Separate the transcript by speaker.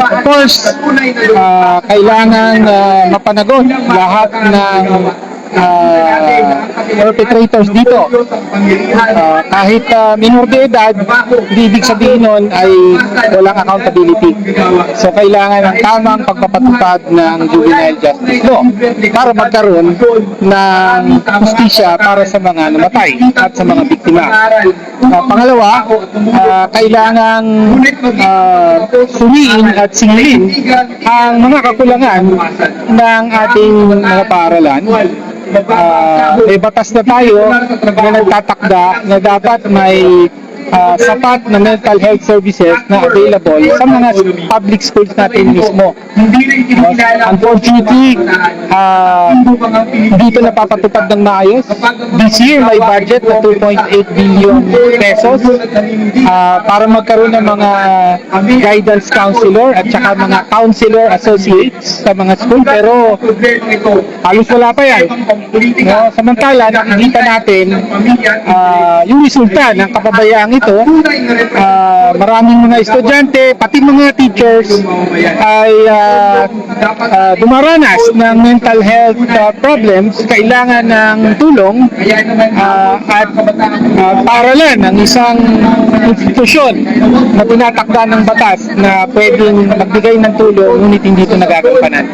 Speaker 1: Of course, kailangan mapanagot lahat ng perpetrators dito. Kahit minor de edad, hindi ibig sabihin nun ay walang accountability. So kailangan ng tamang pagpapatupad ng juvenile justice law para magkaroon ng justisya para sa mga namatay at sa mga biktima. Pangalawa, kailangan suriin at singilin ang mga kakulangan ng ating mga paaralan. May batas na tayo na nagtatakda na dapat may sapat na mental health services na available sa mga public schools natin mismo. Unfortunately, dito napapatupad ng maayos. This year, may budget na 2.8 billion pesos para magkaroon ng mga guidance counselor at saka mga counselor associates sa mga school. Pero halos wala pa yan. Samantala, nakikita natin yung resulta ng kapabayaang ito. Maraming mga estudyante, pati mga teachers ay dumaranas ng mental health problems, kailangan ng tulong at paaralan ng isang institusyon na tinatakda ng batas na pwedeng magbigay ng tulong ngunit hindi ito nagagampanan.